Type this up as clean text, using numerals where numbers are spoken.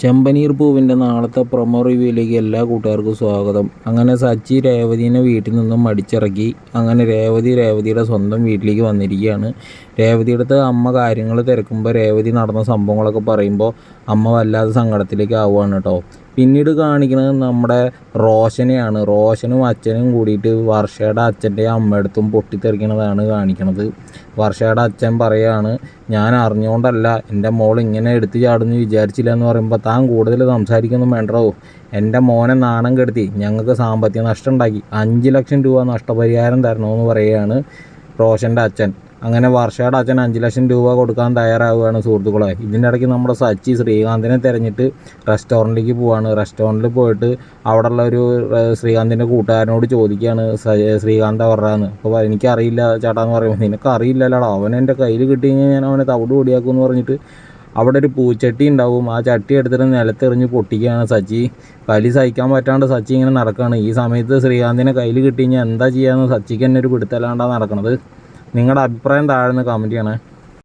ചെമ്പനീർ പൂവിൻ്റെ നാളത്തെ പ്രൊമോ റിവ്യൂയിലേക്ക് എല്ലാ കൂട്ടുകാർക്കും സ്വാഗതം. അങ്ങനെ സച്ചി രേവതിനെ വീട്ടിൽ നിന്നും അടിച്ചിറക്കി. അങ്ങനെ രേവതിയുടെ സ്വന്തം വീട്ടിലേക്ക് വന്നിരിക്കുകയാണ്. രേവതിയുടെ അമ്മ കാര്യങ്ങൾ തിരക്കുമ്പോൾ രേവതി നടന്ന സംഭവങ്ങളൊക്കെ പറയുമ്പോൾ അമ്മ വല്ലാതെ സങ്കടത്തിലേക്ക് ആവുകയാണ് കേട്ടോ. പിന്നീട് കാണിക്കുന്നത് നമ്മുടെ റോഷനെയാണ്. റോഷനും അച്ഛനും കൂടിയിട്ട് വർഷയുടെ അച്ഛൻ്റെയും അമ്മയടുത്തും പൊട്ടിത്തെറിക്കണതാണ് കാണിക്കണത്. വർഷയുടെ അച്ഛൻ പറയുകയാണ്, ഞാൻ അറിഞ്ഞുകൊണ്ടല്ല, എൻ്റെ മോൾ ഇങ്ങനെ എടുത്തു ചാടുന്നു വിചാരിച്ചില്ല എന്ന് പറയുമ്പോൾ താൻ കൂടുതൽ സംസാരിക്കൊന്നും വേണ്ടോ, എൻ്റെ മോനെ നാണം കെടുത്തി ഞങ്ങൾക്ക് സാമ്പത്തിക നഷ്ടം ഉണ്ടാക്കി 5 ലക്ഷം രൂപ നഷ്ടപരിഹാരം തരണമെന്ന് പറയുകയാണ് റോഷൻ്റെ അച്ഛൻ. അങ്ങനെ വർഷയുടെ അച്ഛൻ 5 ലക്ഷം രൂപ കൊടുക്കാൻ തയ്യാറാവുകയാണ് സുഹൃത്തുക്കളെ. ഇതിൻ്റെ ഇടയ്ക്ക് നമ്മുടെ സച്ചി ശ്രീകാന്തിനെ തിരഞ്ഞിട്ട് റെസ്റ്റോറൻറ്റിലേക്ക് പോവുകയാണ്. റെസ്റ്റോറൻറ്റിൽ പോയിട്ട് അവിടെയുള്ള ഒരു ശ്രീകാന്തിൻ്റെ കൂട്ടുകാരനോട് ചോദിക്കുകയാണ് ശ്രീകാന്ത് അവരുടെന്ന്. അപ്പോൾ എനിക്കറിയില്ല ചേട്ടാന്ന് പറയുമ്പോൾ, നിനക്കറിയില്ലല്ലോടാ, അവൻ എൻ്റെ കയ്യിൽ കിട്ടി കഴിഞ്ഞാൽ ഞാൻ അവനെ തവിട് പൊടിയാക്കുമെന്ന് പറഞ്ഞിട്ട് അവിടെ ഒരു പൂച്ചട്ടി ഉണ്ടാവും, ആ ചട്ടി എടുത്തിട്ട് നിലത്തെറിഞ്ഞ് പൊട്ടിക്കുകയാണ് സച്ചി. കലി സഹിക്കാൻ പറ്റാണ്ട് സച്ചി ഇങ്ങനെ നടക്കുകയാണ്. ഈ സമയത്ത് ശ്രീകാന്തിനെ കയ്യിൽ കിട്ടി കഴിഞ്ഞാൽ എന്താ ചെയ്യാമെന്ന് സച്ചിക്ക് തന്നെ ഒരു പിടുത്തല്ലാണ്ടാണ് നടക്കുന്നത്. നിങ്ങളുടെ അഭിപ്രായം താഴെ നിന്ന് കമൻറ്റ് ചെയ്യണേ.